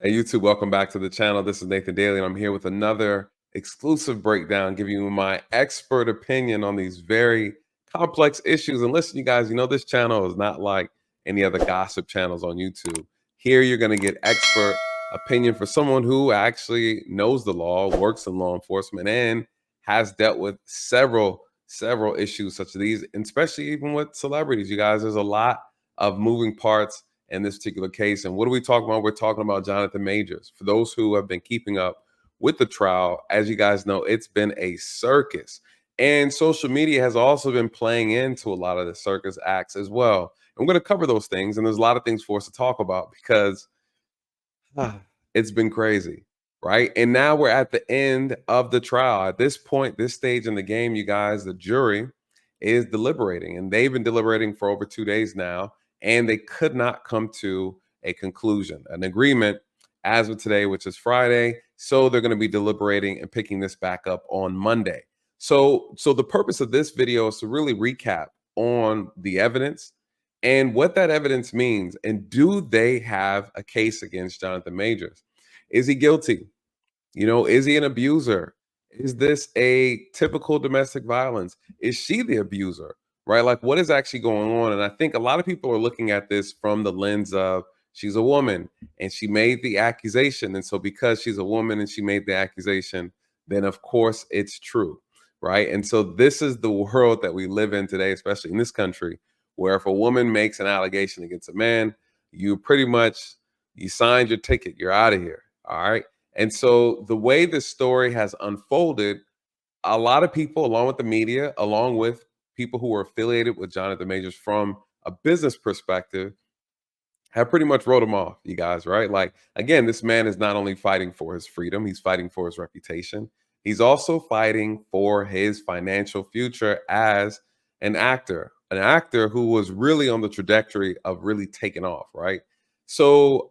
Hey, YouTube, welcome back to the channel. This is Nathan Daly, and I'm here with another exclusive breakdown, giving you my expert opinion on these very complex issues. And listen, you guys, this channel is not like any other gossip channels on YouTube. Here, you're going to get expert opinion for someone who actually knows the law, works in law enforcement, and has dealt with several issues such as these, and especially even with celebrities. You guys, there's a lot of moving parts in this particular case. And what are we talking about? We're talking about Jonathan Majors. For those who have been keeping up with the trial, as you guys know, it's been a circus. And social media has also been playing into a lot of the circus acts as well. I'm going to cover those things. And there's a lot of things for us to talk about because it's been crazy, right? And now we're at the end of the trial. At this point, this stage in the game, you guys, the jury is deliberating, and they've been deliberating for over 2 days now, and they could not come to a conclusion, an agreement as of today, which is Friday. So they're going to be deliberating and picking this back up on Monday. So the purpose of this video is to really recap on the evidence and what that evidence means. And do they have a case against Jonathan Majors? Is he guilty? Is he an abuser? Is this a typical domestic violence? Is she the abuser? Right? Like, what is actually going on? And I think a lot of people are looking at this from the lens of she's a woman and she made the accusation. And so, because she's a woman and she made the accusation, then of course it's true. Right. And so, this is the world that we live in today, especially in this country, where if a woman makes an allegation against a man, you pretty much you signed your ticket, you're out of here. All right. And so the way this story has unfolded, a lot of people, along with the media, along with people who are affiliated with Jonathan Majors from a business perspective, have pretty much wrote him off, you guys, right? Like, again, this man is not only fighting for his freedom, he's fighting for his reputation. He's also fighting for his financial future as an actor who was really on the trajectory of really taking off, right? So,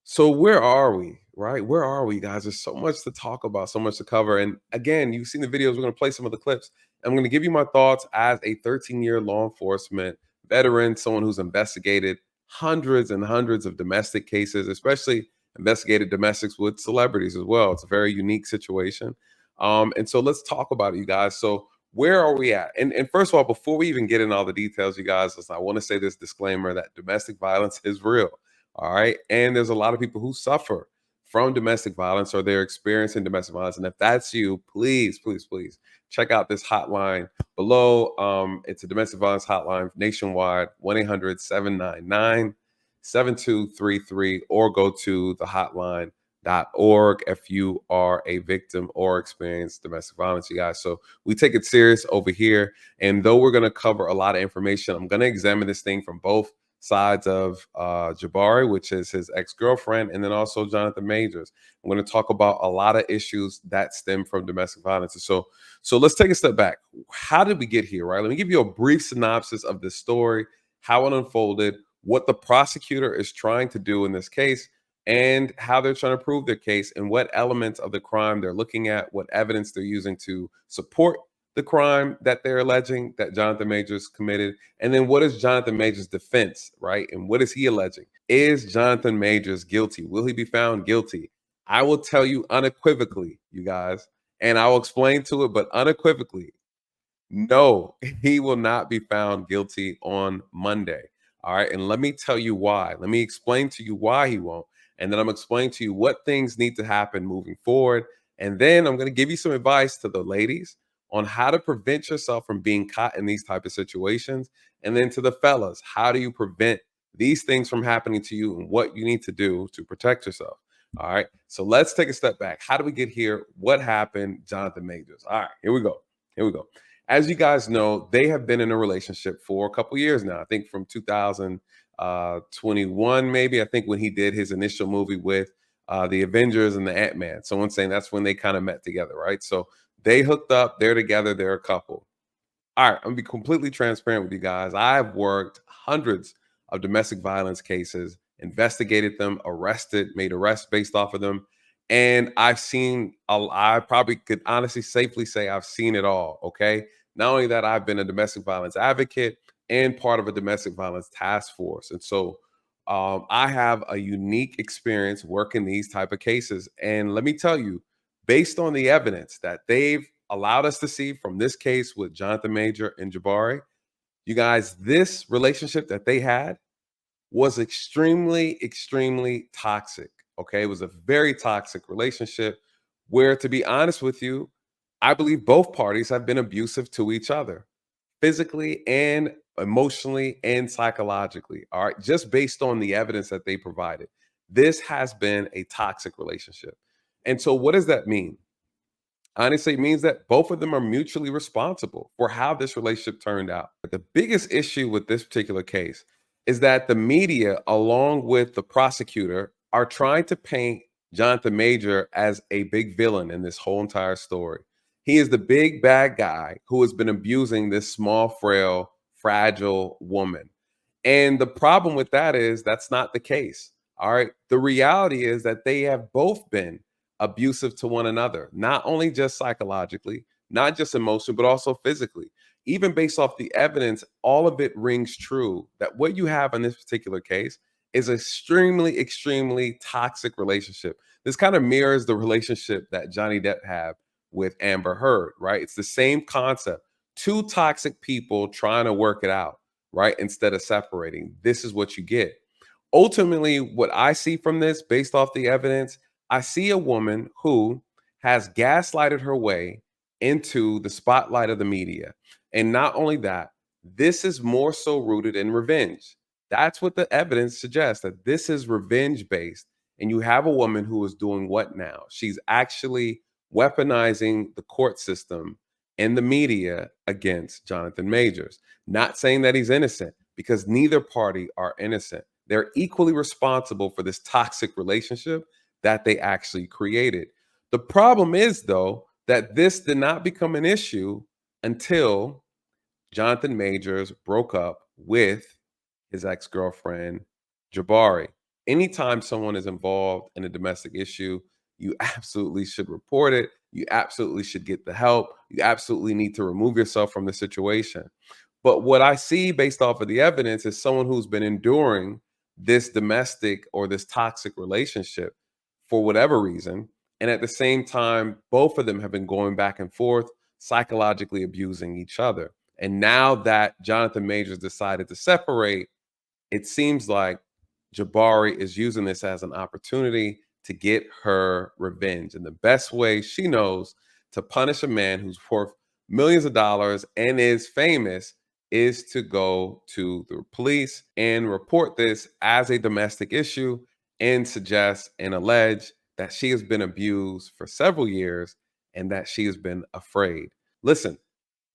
so where are we? Right? Where are we, guys? There's so much to talk about, so much to cover. And again, you've seen the videos. We're going to play some of the clips. I'm going to give you my thoughts as a 13-year law enforcement veteran, someone who's investigated hundreds and hundreds of domestic cases, especially investigated domestics with celebrities as well. It's a very unique situation. And so let's talk about it, you guys. So where are we at? And first of all, before we even get into all the details, you guys, listen, I want to say this disclaimer that domestic violence is real. All right. And there's a lot of people who suffer from domestic violence or they're experiencing domestic violence. And if that's you, please check out this hotline below. It's a domestic violence hotline nationwide, 1-800-799-7233, or go to the hotline.org if you are a victim or experience domestic violence, you guys. So we take it serious over here. And though we're going to cover a lot of information, I'm going to examine this thing from both sides of Jabari, which is his ex-girlfriend, and then also Jonathan Majors. I'm going to talk about a lot of issues that stem from domestic violence. And so let's take a step back. How did we get here, right? Let me give you a brief synopsis of this story, how it unfolded, what the prosecutor is trying to do in this case, and how they're trying to prove their case, and what elements of the crime they're looking at, what evidence they're using to support the crime that they're alleging that Jonathan Majors committed. And then what is Jonathan Majors' defense, right? And what is he alleging? Is Jonathan Majors guilty? Will he be found guilty? I will tell you unequivocally, you guys, and I will explain to it, but unequivocally, no, he will not be found guilty on Monday. All right. And let me tell you why. Let me explain to you why he won't. And then I'm going to explain to you what things need to happen moving forward. And then I'm going to give you some advice to the ladies on how to prevent yourself from being caught in these type of situations. And then to the fellas, how do you prevent these things from happening to you and what you need to do to protect yourself? All right. So let's take a step back. How do we get here? What happened, Jonathan Majors? All right, here we go. Here we go. As you guys know, they have been in a relationship for a couple years now. I think from 2021, maybe. I think when he did his initial movie with the Avengers and the Ant-Man. Someone's saying that's when they kind of met together, right? So they hooked up. They're together. They're a couple. All right, I'm gonna be completely transparent with you guys. I've worked hundreds of domestic violence cases, investigated them, arrested, made arrests based off of them, and I've seen. I probably could honestly, safely say I've seen it all. Okay, not only that, I've been a domestic violence advocate and part of a domestic violence task force, and so I have a unique experience working these type of cases, and let me tell you, based on the evidence that they've allowed us to see from this case with Jonathan Major and Jabari, you guys, this relationship that they had was extremely, extremely toxic. Okay. It was a very toxic relationship where, to be honest with you, I believe both parties have been abusive to each other, physically and emotionally and psychologically. All right. Just based on the evidence that they provided, this has been a toxic relationship. And so, what does that mean? Honestly, it means that both of them are mutually responsible for how this relationship turned out. But the biggest issue with this particular case is that the media, along with the prosecutor, are trying to paint Jonathan Major as a big villain in this whole entire story. He is the big bad guy who has been abusing this small, frail, fragile woman. And the problem with that is that's not the case. All right. The reality is that they have both been abusive to one another, not only just psychologically, not just emotionally, but also physically. Even based off the evidence, all of it rings true that what you have in this particular case is extremely, extremely toxic relationship. This kind of mirrors the relationship that Johnny Depp had with Amber Heard, right? It's the same concept. Two toxic people trying to work it out, right? Instead of separating. This is what you get. Ultimately, what I see from this, based off the evidence, I see a woman who has gaslighted her way into the spotlight of the media. And not only that, this is more so rooted in revenge. That's what the evidence suggests, that this is revenge based. And you have a woman who is doing what now? She's actually weaponizing the court system and the media against Jonathan Majors. Not saying that he's innocent, because neither party are innocent. They're equally responsible for this toxic relationship that they actually created. The problem is, though, that this did not become an issue until Jonathan Majors broke up with his ex girlfriend, Jabari. Anytime someone is involved in a domestic issue, you absolutely should report it. You absolutely should get the help. You absolutely need to remove yourself from the situation. But what I see based off of the evidence is someone who's been enduring this domestic or this toxic relationship for whatever reason. And at the same time, both of them have been going back and forth, psychologically abusing each other. And now that Jonathan Majors decided to separate, it seems like Jabari is using this as an opportunity to get her revenge. And the best way she knows to punish a man who's worth millions of dollars and is famous is to go to the police and report this as a domestic issue and suggest and allege that she has been abused for several years and that she has been afraid. Listen,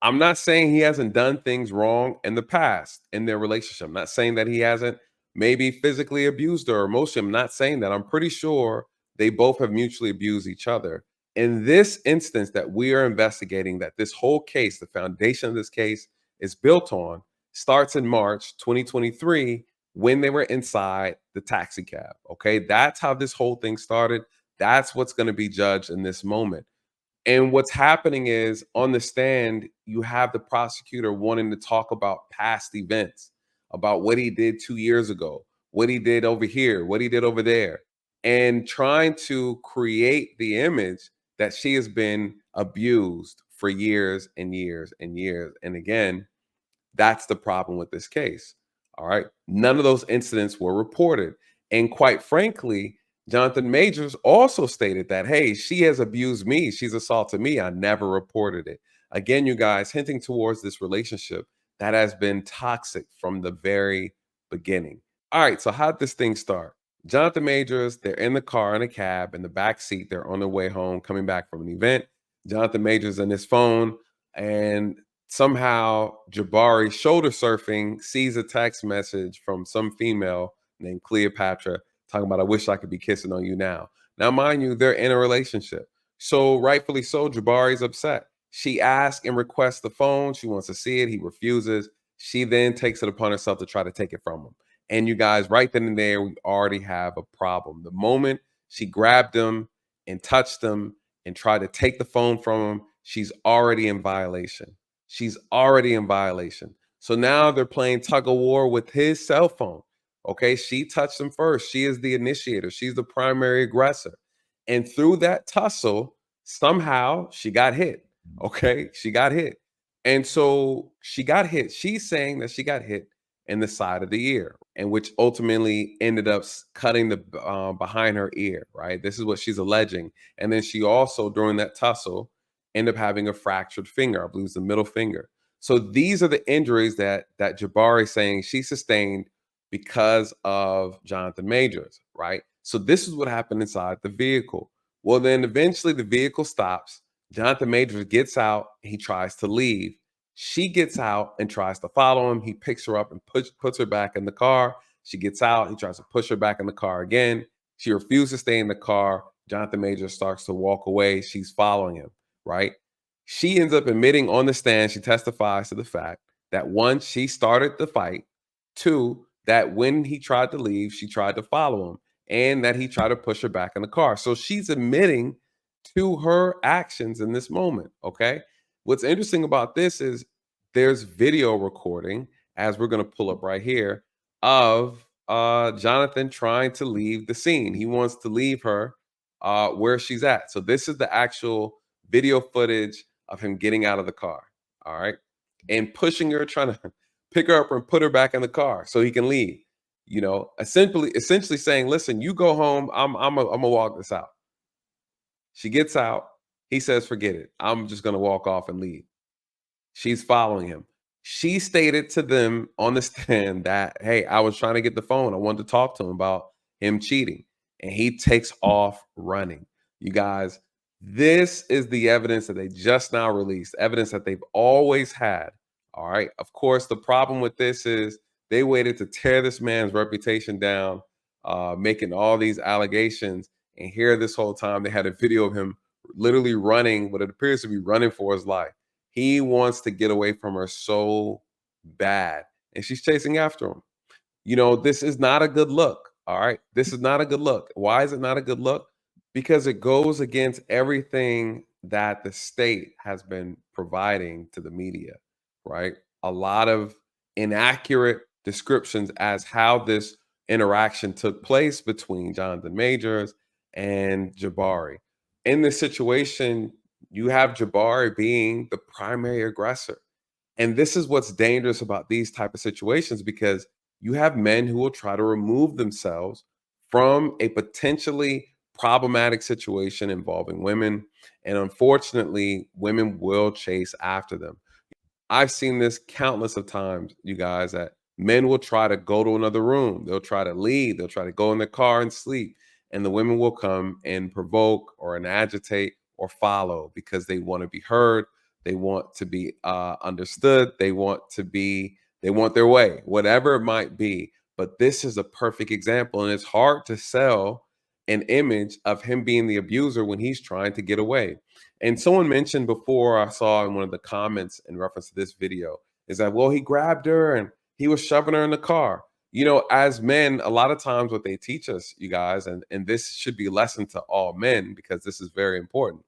I'm not saying he hasn't done things wrong in the past in their relationship. I'm not saying that he hasn't maybe physically abused her or emotionally. I'm not saying that. I'm pretty sure they both have mutually abused each other. In this instance that we are investigating, that this whole case, the foundation of this case is built on, starts in March 2023 when they were inside the taxi cab. Okay. That's how this whole thing started. That's what's going to be judged in this moment. And what's happening is on the stand, you have the prosecutor wanting to talk about past events, about what he did 2 years ago, what he did over here, what he did over there, and trying to create the image that she has been abused for years and years and years. And again, that's the problem with this case. All right. None of those incidents were reported. And quite frankly, Jonathan Majors also stated that, hey, she has abused me. She's assaulted me. I never reported it. Again, you guys, hinting towards this relationship that has been toxic from the very beginning. All right. So, how did this thing start? Jonathan Majors, they're in the car in a cab in the back seat. They're on their way home, coming back from an event. Jonathan Majors on his phone, and somehow Jabari shoulder surfing sees a text message from some female named Cleopatra talking about, I wish I could be kissing on you now. Now, mind you, they're in a relationship. So, rightfully so, Jabari's upset. She asks and requests the phone. She wants to see it. He refuses. She then takes it upon herself to try to take it from him. And you guys, right then and there, we already have a problem. The moment she grabbed him and touched him and tried to take the phone from him, she's already in violation. She's already in violation. So now they're playing tug of war with his cell phone. Okay, she touched him first. She is the initiator. She's the primary aggressor. And through that tussle, somehow she got hit. Okay, she got hit. And so she got hit. She's saying that she got hit in the side of the ear, and which ultimately ended up cutting the behind her ear. Right. This is what she's alleging. And then she also, during that tussle, ended up having a fractured finger. I believe it's the middle finger. So these are the injuries that Jabari is saying she sustained because of Jonathan Majors, right? So this is what happened inside the vehicle. Well, then eventually the vehicle stops. Jonathan Majors gets out. He tries to leave. She gets out and tries to follow him. He picks her up and puts her back in the car. She gets out. He tries to push her back in the car again. She refuses to stay in the car. Jonathan Majors starts to walk away. She's following him, right? She ends up admitting on the stand, she testifies to the fact that one, she started the fight, two, that when he tried to leave, she tried to follow him, and that he tried to push her back in the car. So she's admitting to her actions in this moment. Okay. What's interesting about this is there's video recording, as we're going to pull up right here, of Jonathan trying to leave the scene. He wants to leave her where she's at. So this is the actual video footage of him getting out of the car. All right. And pushing her, trying to pick her up and put her back in the car so he can leave. Essentially saying, listen, you go home. I'm gonna walk this out. She gets out. He says, forget it. I'm just gonna walk off and leave. She's following him. She stated to them on the stand that, hey, I was trying to get the phone. I wanted to talk to him about him cheating. And he takes off running. You guys, this is the evidence that they just now released, evidence that they've always had. All right. Of course, the problem with this is they waited to tear this man's reputation down, making all these allegations. And here, this whole time, they had a video of him literally running, what it appears to be running for his life. He wants to get away from her so bad, and she's chasing after him. This is not a good look. All right. This is not a good look. Why is it not a good look? Because it goes against everything that the state has been providing to the media, right? A lot of inaccurate descriptions as how this interaction took place between Jonathan Majors and Jabari. In this situation, you have Jabari being the primary aggressor. And this is what's dangerous about these type of situations, because you have men who will try to remove themselves from a potentially problematic situation involving women, and unfortunately women will chase after them. I've seen this countless of times, you guys, that men will try to go to another room. They'll try to leave. They'll try to go in their car and sleep. And the women will come and provoke or and agitate or follow because they want to be heard. They want to be understood. They want their way, whatever it might be. But this is a perfect example. And it's hard to sell an image of him being the abuser when he's trying to get away. And someone mentioned before, I saw in one of the comments in reference to this video, is that, well, he grabbed her and he was shoving her in the car. As men, a lot of times what they teach us, you guys, and this should be a lesson to all men because this is very important.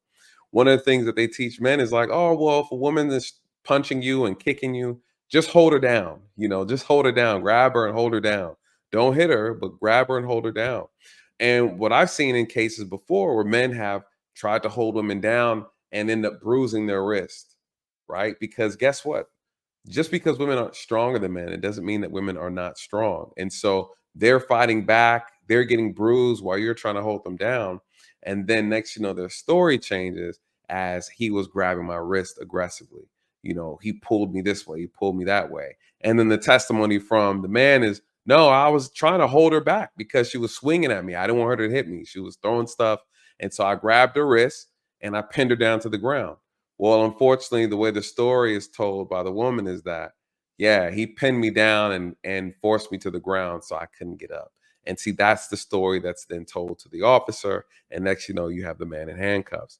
One of the things that they teach men is like, oh, well, if a woman is punching you and kicking you, just hold her down. Just hold her down, grab her and hold her down. Don't hit her, but grab her and hold her down. And what I've seen in cases before where men have tried to hold women down and end up bruising their wrist, right? Because guess what? Just because women aren't stronger than men, it doesn't mean that women are not strong. And so they're fighting back, they're getting bruised while you're trying to hold them down. And then next, their story changes as he was grabbing my wrist aggressively. He pulled me this way, he pulled me that way. And then the testimony from the man is, no, I was trying to hold her back because she was swinging at me. I didn't want her to hit me. She was throwing stuff. And so I grabbed her wrist and I pinned her down to the ground. Well, unfortunately, the way the story is told by the woman is that, yeah, he pinned me down and forced me to the ground so I couldn't get up. And see, that's the story that's then told to the officer. And next, you have the man in handcuffs.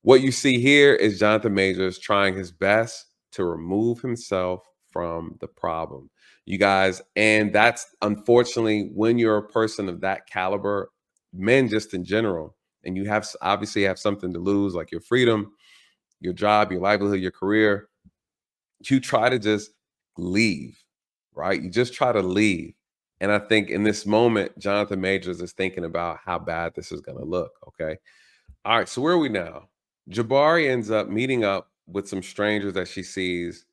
What you see here is Jonathan Majors trying his best to remove himself from the problem, you guys. And that's unfortunately when you're a person of that caliber, men just in general, and you obviously have something to lose, like your freedom, your job, your livelihood, your career, you try to just leave, right? You just try to leave. And I think in this moment, Jonathan Majors is thinking about how bad this is going to look. Okay. All right. So where are we now? Jabari ends up meeting up with some strangers that she sees.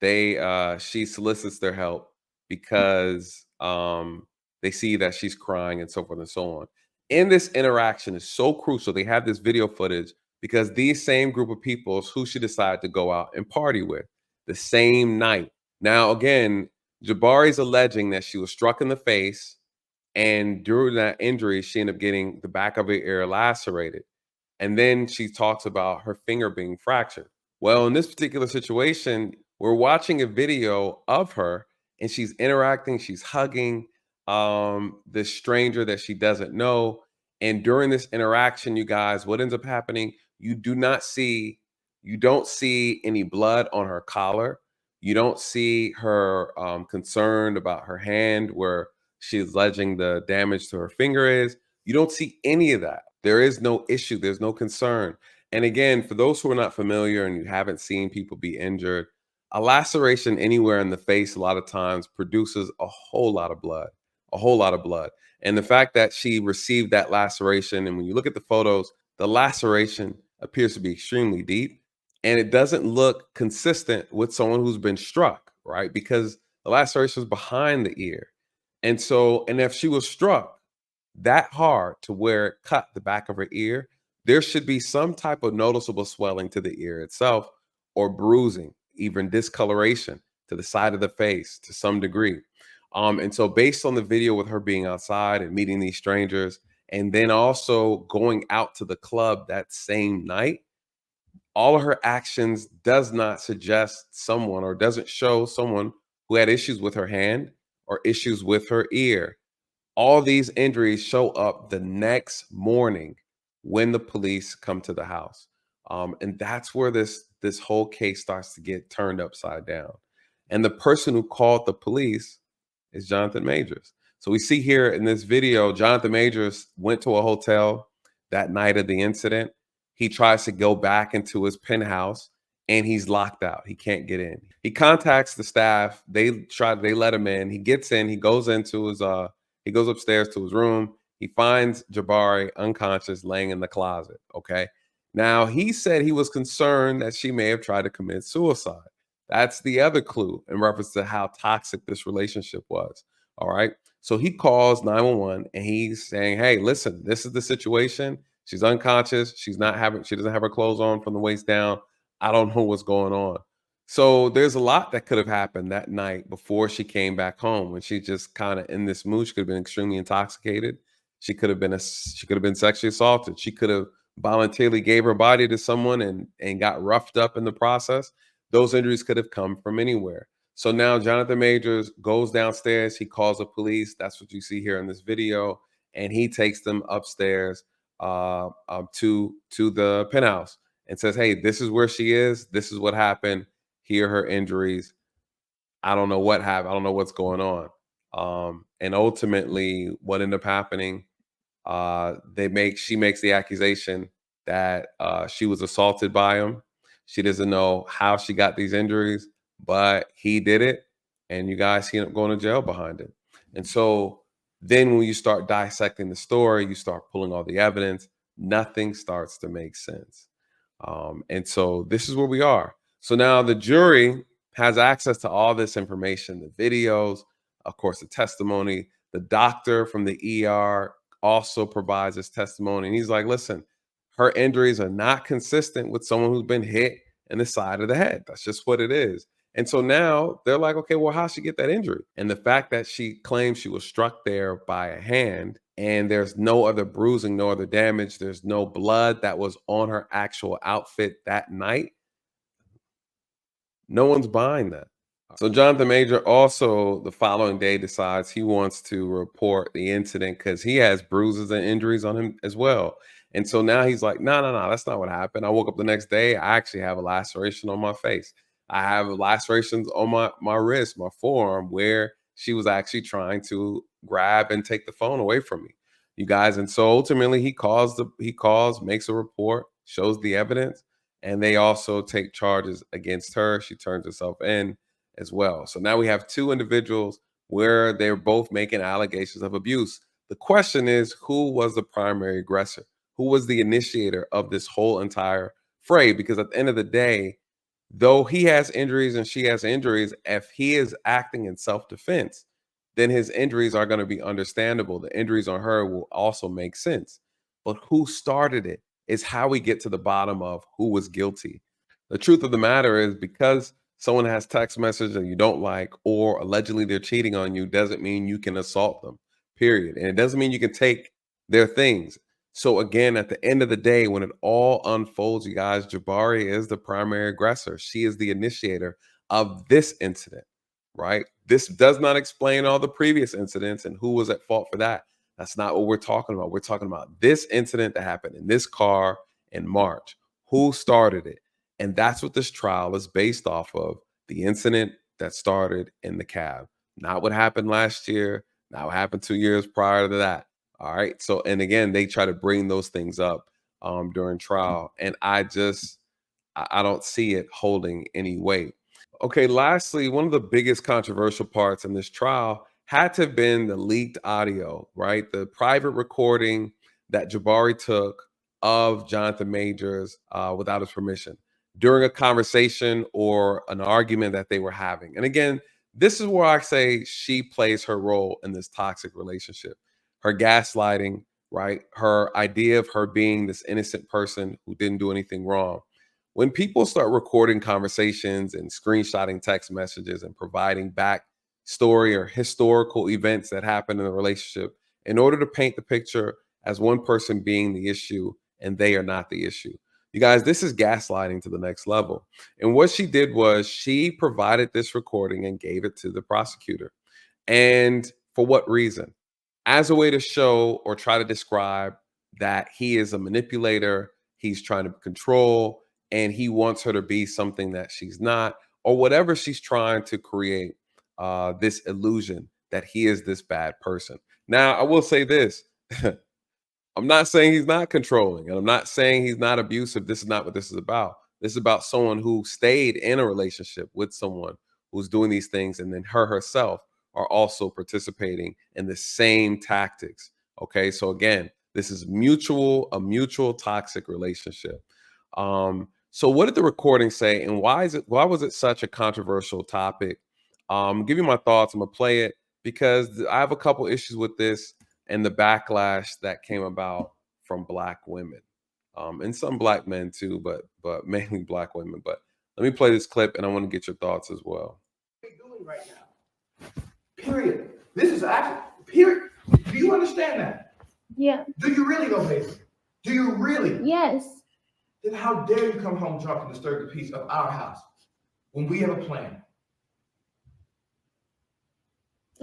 She solicits their help because they see that she's crying and so forth and so on. In this interaction is so crucial. They have this video footage because these same group of people is who she decided to go out and party with the same night. Now, again, Jabari's alleging that she was struck in the face, and during that injury, she ended up getting the back of her ear lacerated. And then she talks about her finger being fractured. Well, in this particular situation, we're watching a video of her and she's interacting, she's hugging this stranger that she doesn't know. And during this interaction, you guys, what ends up happening? You don't see any blood on her collar. You don't see her concerned about her hand where she's alleging the damage to her finger is. You don't see any of that. There is no issue, there's no concern. And again, for those who are not familiar and you haven't seen people be injured, a laceration anywhere in the face a lot of times produces a whole lot of blood, a whole lot of blood. And the fact that she received that laceration, and when you look at the photos, the laceration appears to be extremely deep and it doesn't look consistent with someone who's been struck, right? Because the laceration is behind the ear. And so, and if she was struck that hard to where it cut the back of her ear, there should be some type of noticeable swelling to the ear itself or bruising, even discoloration to the side of the face to some degree. And so, based on the video with her being outside and meeting these strangers, and then also going out to the club that same night, all of her actions does not suggest someone or doesn't show someone who had issues with her hand or issues with her ear. All these injuries show up the next morning when the police come to the house. And that's where this whole case starts to get turned upside down. And the person who called the police is Jonathan Majors. So we see here in this video, Jonathan Majors went to a hotel that night of the incident. He tries to go back into his penthouse and he's locked out. He can't get in. He contacts the staff. They let him in. He gets in, he goes upstairs to his room. He finds Jabari unconscious laying in the closet. Okay. Now, he said he was concerned that she may have tried to commit suicide. That's the other clue in reference to how toxic this relationship was. All right. So he calls 911 and he's saying, "Hey, listen, this is the situation. She's unconscious. She doesn't have her clothes on from the waist down. I don't know what's going on." So there's a lot that could have happened that night before she came back home when she just kind of in this mood. She could have been extremely intoxicated. She could have been sexually assaulted. She could have voluntarily gave her body to someone and got roughed up in the process. Those injuries could have come from anywhere. So now Jonathan Majors goes downstairs. He calls the police. That's what you see here in this video, and he takes them upstairs to the penthouse and says, "Hey, this is where she is. This is what happened. Here are her injuries. I don't know what happened. I don't know what's going on." And ultimately, what ended up happening, she makes the accusation that she was assaulted by him. She doesn't know how she got these injuries, but he did it, and you guys, he ended up going to jail behind it. And so then when you start dissecting the story, you start pulling all the evidence, nothing starts to make sense. And so this is where we are. So now the jury has access to all this information, the videos, of course, the testimony. The doctor from the ER also provides his testimony. And he's like, "Listen, her injuries are not consistent with someone who's been hit in the side of the head. That's just what it is." And so now they're like, "Okay, well, how'd she get that injury?" And the fact that she claims she was struck there by a hand and there's no other bruising, no other damage, there's no blood that was on her actual outfit that night, no one's buying that. So Jonathan Major also the following day decides he wants to report the incident because he has bruises and injuries on him as well. And so now he's like, "No, no, no, that's not what happened. I woke up the next day. I actually have a laceration on my face. I have lacerations on my wrist, my forearm, where she was actually trying to grab and take the phone away from me, you guys." And so ultimately he calls, makes a report, shows the evidence, and they also take charges against her. She turns herself in as well. So now we have two individuals where they're both making allegations of abuse. The question is, who was the primary aggressor? Who was the initiator of this whole entire fray? Because at the end of the day, though he has injuries and she has injuries, if he is acting in self-defense, then his injuries are going to be understandable. The injuries on her will also make sense. But who started it is how we get to the bottom of who was guilty. The truth of the matter is, because someone has text message that you don't like, or allegedly they're cheating on you, doesn't mean you can assault them, period. And it doesn't mean you can take their things. So again, at the end of the day, when it all unfolds, you guys, Jabari is the primary aggressor. She is the initiator of this incident, right? This does not explain all the previous incidents and who was at fault for that. That's not what we're talking about. We're talking about this incident that happened in this car in March. Who started it? And that's what this trial is based off of, the incident that started in the cab. Not what happened last year, not what happened 2 years prior to that. All right. So, and again, they try to bring those things up during trial. And I don't see it holding any weight. Okay, lastly, one of the biggest controversial parts in this trial had to have been the leaked audio, right? The private recording that Jabari took of Jonathan Majors without his permission during a conversation or an argument that they were having. And again, this is where I say she plays her role in this toxic relationship. Her gaslighting, right? Her idea of her being this innocent person who didn't do anything wrong. When people start recording conversations and screenshotting text messages and providing backstory or historical events that happen in the relationship in order to paint the picture as one person being the issue and they are not the issue. You guys, this is gaslighting to the next level. And what she did was she provided this recording and gave it to the prosecutor. And for what reason? As a way to show or try to describe that he is a manipulator, he's trying to control, and he wants her to be something that she's not, or whatever she's trying to create this illusion that he is this bad person. Now, I will say this. I'm not saying he's not controlling, and I'm not saying he's not abusive. This is not what this is about. This is about someone who stayed in a relationship with someone who's doing these things, and then her herself are also participating in the same tactics. Okay, so again, this is a mutual toxic relationship. So what did the recording say, and why was it such a controversial topic? Give you my thoughts. I'm gonna play it because I have a couple issues with this and the backlash that came about from Black women, and some Black men too, but mainly Black women. But let me play this clip, and I want to get your thoughts as well. Doing right now. Period. This is actually period. Do you understand that? Yeah. Do you really though, baby? Do you really? Yes. Then how dare you come home drunk and disturb the peace of our house when we have a plan?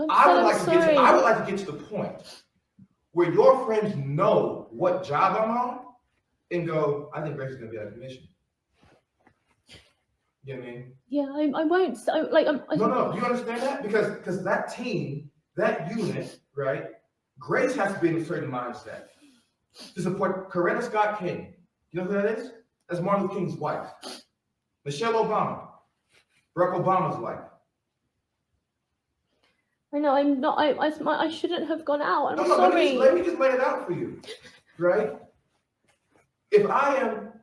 I would like to get to the point where your friends know what job I'm on and go, I think Grace is gonna be out of commission. You know what I mean? Yeah, I won't. No. You understand that? Because that team, that unit, right? Grace has to be in a certain mindset to support Coretta Scott King. You know who that is? That's Martin Luther King's wife. Michelle Obama, Barack Obama's wife. I know I'm not. I shouldn't have gone out. I'm No, sorry. let me just lay it out for you, right? If I'm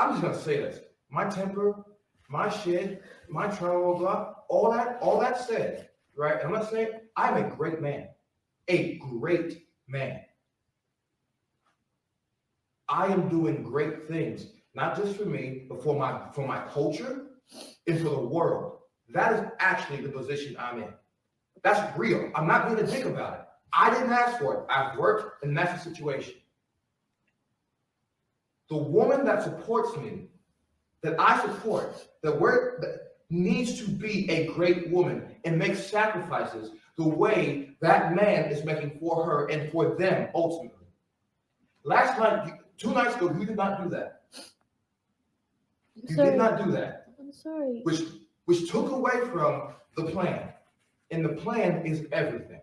just gonna say this. My temper, my shit, my trauma, blah, all that said, right? And I'm gonna say I'm a great man, a great man. I am doing great things, not just for me, but for my culture and for the world. That is actually the position I'm in. That's real. I'm not being a dick about it. I didn't ask for it. I've worked, and that's the situation. The woman that supports me, that I support, that needs to be a great woman and make sacrifices the way that man is making for her and for them ultimately. Last night, 2 nights ago, you did not do that. You did not do that. I'm sorry. Which took away from the plan. And the plan is everything.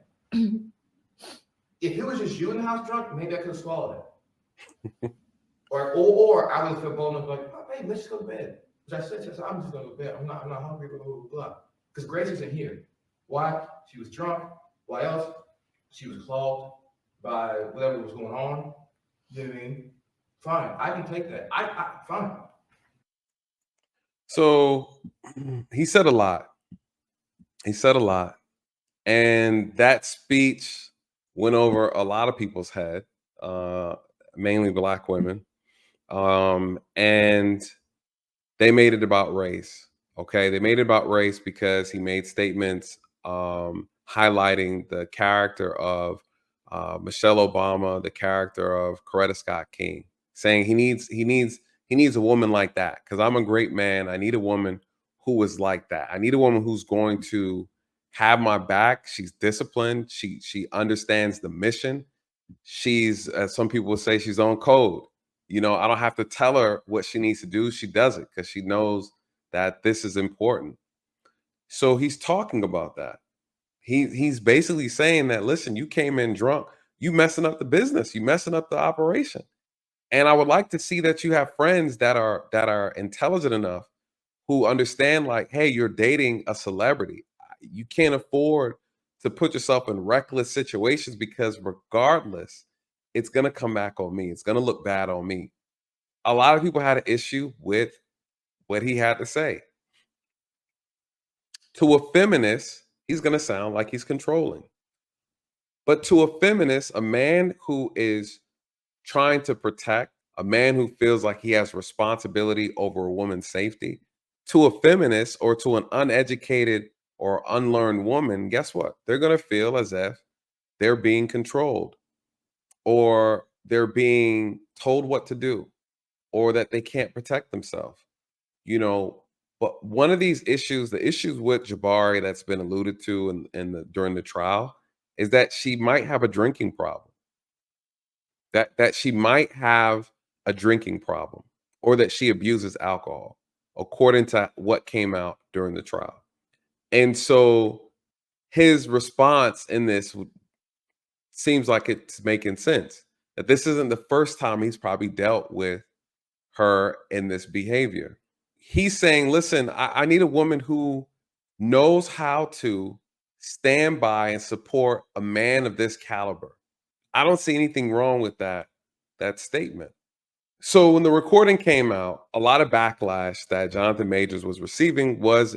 If it was just you in the house drunk, maybe I could have swallowed it. or I would have felt bold enough like, oh, babe, let's just go to bed. Which I said, I'm just going to go to bed. I'm not hungry, blah, blah, blah, blah. Because Grace isn't here. Why? She was drunk. Why else? She was clogged by whatever was going on. You know what I mean? Fine, I can take that. Fine. So he said a lot. He said a lot. And that speech went over a lot of people's head, uh, mainly Black women. And they made it about race. Okay. They made it about race because he made statements highlighting the character of Michelle Obama, the character of Coretta Scott King, saying he needs a woman like that. Because I'm a great man. I need a woman who is like that. I need a woman who's going to have my back. She's disciplined. She understands the mission. She's, as some people would say, she's on code. I don't have to tell her what she needs to do. She does it because she knows that this is important. So he's talking about that. He's basically saying that, listen, you came in drunk, you messing up the business, you messing up the operation. And I would like to see that you have friends that are intelligent enough who understand, like, hey, you're dating a celebrity. You can't afford to put yourself in reckless situations because regardless, it's gonna come back on me. It's gonna look bad on me. A lot of people had an issue with what he had to say. To a feminist, he's gonna sound like he's controlling. But to a feminist, a man who is trying to protect, a man who feels like he has responsibility over a woman's safety, to a feminist or to an uneducated or unlearned woman, guess what? They're going to feel as if they're being controlled or they're being told what to do or that they can't protect themselves. You know, but one of these issues, the issues with Jabari that's been alluded to during the trial, is that she might have a drinking problem. That she might have a drinking problem or that she abuses alcohol, according to what came out during the trial. And so his response in this seems like it's making sense that this isn't the first time he's probably dealt with her in this behavior. He's saying, listen, I need a woman who knows how to stand by and support a man of this caliber. I don't see anything wrong with that statement. So when the recording came out, a lot of backlash that Jonathan Majors was receiving was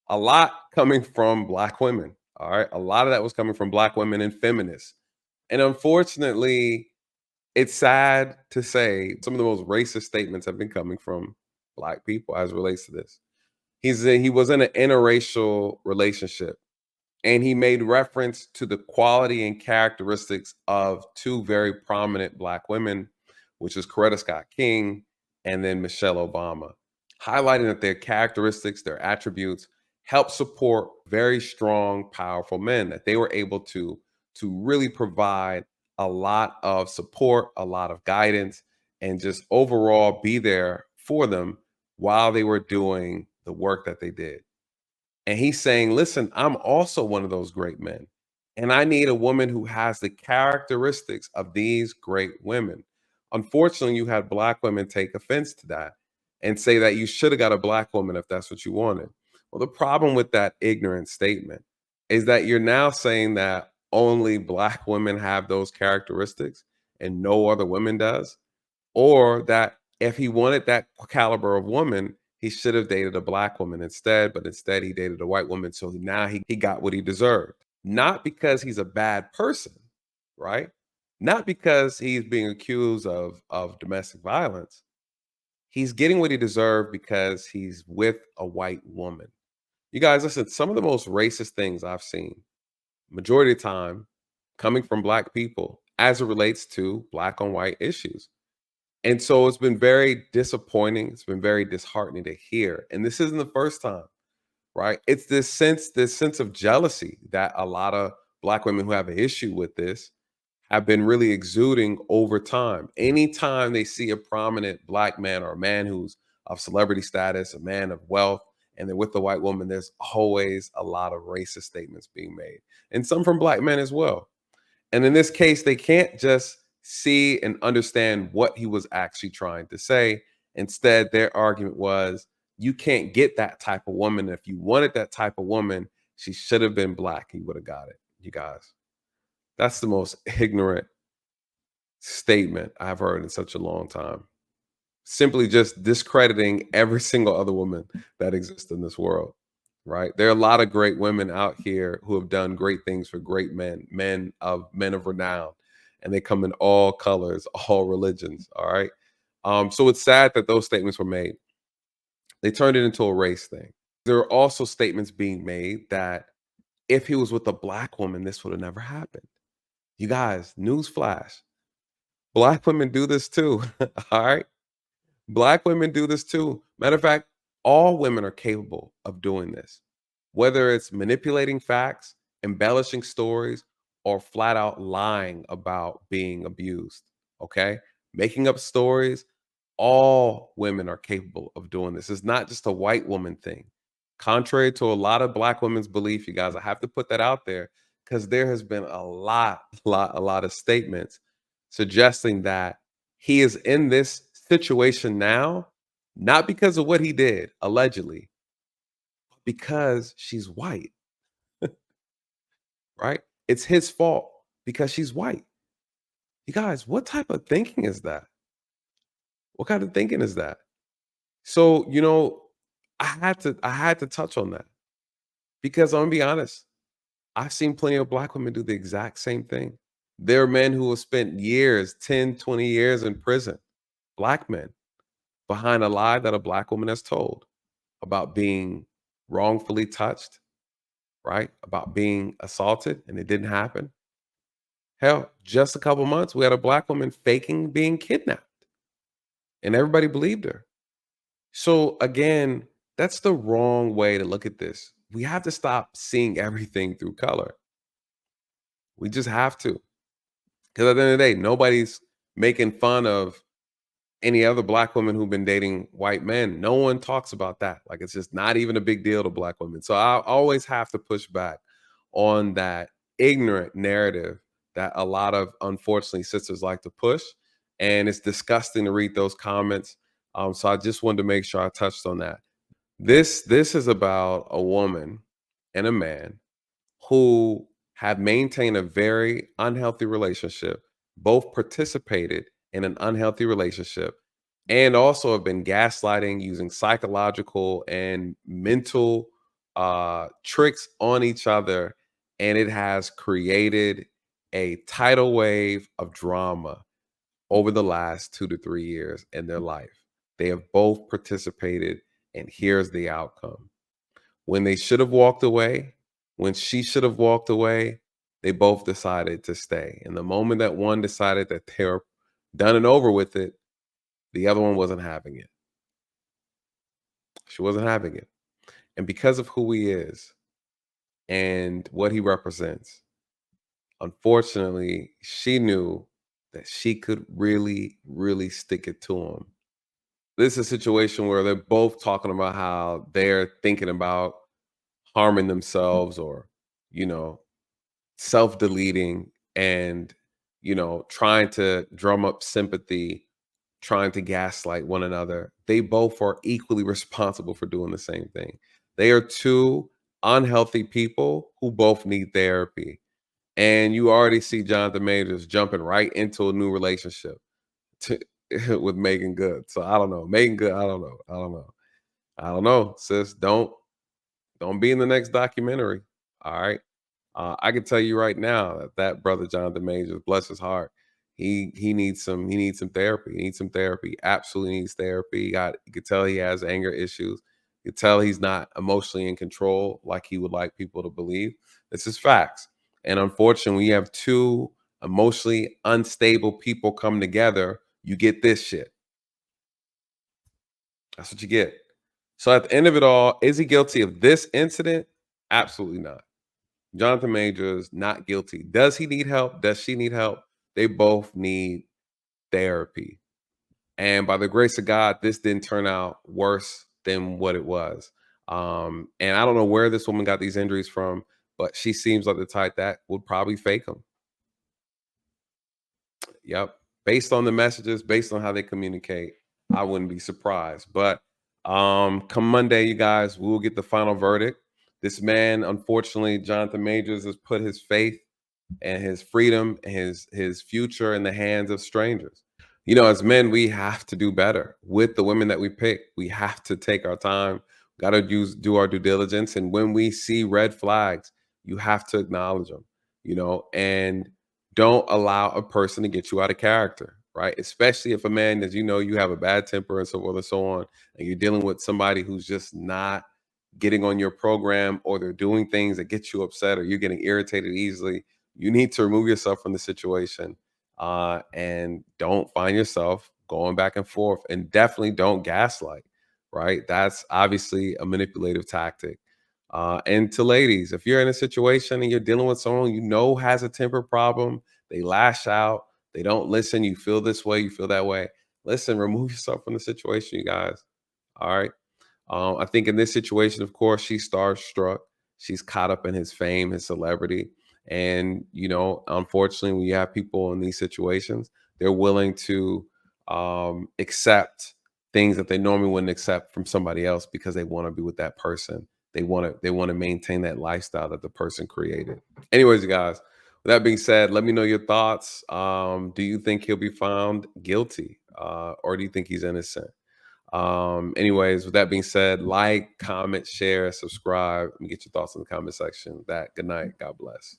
a lot coming from Black women. All right. A lot of that was coming from Black women and feminists. And unfortunately, it's sad to say some of the most racist statements have been coming from Black people as it relates to this. He was in an interracial relationship and he made reference to the quality and characteristics of two very prominent Black women, which is Coretta Scott King and then Michelle Obama, highlighting that their characteristics, their attributes help support very strong, powerful men, that they were able to really provide a lot of support, a lot of guidance, and just overall be there for them while they were doing the work that they did. And he's saying, listen, I'm also one of those great men. And I need a woman who has the characteristics of these great women. Unfortunately, you had Black women take offense to that and say that you should have got a Black woman if that's what you wanted. Well, the problem with that ignorant statement is that you're now saying that only Black women have those characteristics and no other women does, or that if he wanted that caliber of woman, he should have dated a Black woman instead, but instead he dated a white woman. So now he got what he deserved. Not because he's a bad person, right? Not because he's being accused of domestic violence. He's getting what he deserved because he's with a white woman. You guys, listen, some of the most racist things I've seen, majority of the time, coming from Black people as it relates to Black on white issues. And so it's been very disappointing. It's been very disheartening to hear. And this isn't the first time, right? It's this sense of jealousy that a lot of Black women who have an issue with this have been really exuding over time. Anytime they see a prominent Black man or a man who's of celebrity status, a man of wealth, and they're with a white woman, there's always a lot of racist statements being made, and some from Black men as well. And in this case, they can't just see and understand what he was actually trying to say. Instead, their argument was, you can't get that type of woman. If you wanted that type of woman, She should have been black. He would have got it. You guys, that's the most ignorant statement I've heard in such a long time. Simply just discrediting every single other woman that exists in this world, right? There are a lot of great women out here who have done great things for great men, men of renown, and they come in all colors, all religions. All right. So it's sad that those statements were made. They turned it into a race thing. There are also statements being made that if he was with a black woman, this would have never happened. You guys, newsflash. Black women do this too. All right. Black women do this too. Matter of fact, all women are capable of doing this, whether it's manipulating facts, embellishing stories, or flat out lying about being abused. Okay. Making up stories. All women are capable of doing this. It's not just a white woman thing. Contrary to a lot of black women's belief, you guys, I have to put that out there because there has been a lot of statements suggesting that he is in this situation now, not because of what he did, allegedly, because she's white, right? It's his fault because she's white. You guys, what type of thinking is that? What kind of thinking is that? So, I had to touch on that because I'm gonna be honest, I've seen plenty of black women do the exact same thing. There are men who have spent years, 10, 20 years in prison, black men, behind a lie that a black woman has told about being wrongfully touched, right? About being assaulted and it didn't happen. Hell, just a couple months, we had a black woman faking being kidnapped and everybody believed her. So again, that's the wrong way to look at this. We have to stop seeing everything through color. We just have to. Because at the end of the day, nobody's making fun of any other black women who've been dating white men. No one talks about that. Like it's just not even a big deal to black women. So I always have to push back on that ignorant narrative that a lot of unfortunately sisters like to push. And it's disgusting to read those comments. So I just wanted to make sure I touched on that. This is about a woman and a man who have maintained a very unhealthy relationship, both participated in an unhealthy relationship, and also have been gaslighting using psychological and mental tricks on each other. And it has created a tidal wave of drama over the last 2 to 3 years in their life. They have both participated, and here's the outcome. When they should have walked away, when she should have walked away, they both decided to stay. And the moment that one decided that they were done and over with it, the other one wasn't having it. She wasn't having it. And because of who he is and what he represents, unfortunately, she knew that she could really, really stick it to him. This is a situation where they're both talking about how they're thinking about harming themselves or, you know, self-deleting and, trying to drum up sympathy, trying to gaslight one another. They both are equally responsible for doing the same thing. They are two unhealthy people who both need therapy. And you already see Jonathan Majors jumping right into a new relationship to, with Megan Good. So I don't know. Megan Good, I don't know. I don't know. I don't know, sis. Don't be in the next documentary. All right. I can tell you right now that that brother Jonathan Majors, bless his heart, he needs some therapy. He needs some therapy. Absolutely needs therapy. You could tell he has anger issues. You could tell he's not emotionally in control like he would like people to believe. This is facts. And unfortunately, when you have two emotionally unstable people come together, you get this shit. That's what you get. So at the end of it all, is he guilty of this incident? Absolutely not. Jonathan Majors, not guilty. Does he need help? Does she need help? They both need therapy. And by the grace of God, this didn't turn out worse than what it was. And I don't know where this woman got these injuries from, but she seems like the type that would probably fake them. Yep. Based on the messages, based on how they communicate, I wouldn't be surprised. But come Monday, you guys, we will get the final verdict. This man, unfortunately, Jonathan Majors, has put his faith and his freedom and his future in the hands of strangers. You know, as men, we have to do better with the women that we pick. We have to take our time, got to do our due diligence. And when we see red flags, you have to acknowledge them, you know, and don't allow a person to get you out of character, right? Especially if a man, as you know, you have a bad temper and so forth and so on, and you're dealing with somebody who's just not getting on your program, or they're doing things that get you upset, or you're getting irritated easily. You need to remove yourself from the situation, and don't find yourself going back and forth, and definitely don't gaslight, right? That's obviously a manipulative tactic. And to ladies, if you're in a situation and you're dealing with someone you know has a temper problem, they lash out, they don't listen, you feel this way, you feel that way. Listen, remove yourself from the situation, you guys. All right. I think in this situation, of course, she's starstruck. She's caught up in his fame, his celebrity. And, you know, unfortunately, when you have people in these situations, they're willing to accept things that they normally wouldn't accept from somebody else because they want to be with that person. They want to maintain that lifestyle that the person created. Anyways, you guys, with that being said, let me know your thoughts. Do you think he'll be found guilty, or do you think he's innocent? Anyways, with that being said, like, comment, share, subscribe, and get your thoughts in the comment section. Good night. God bless.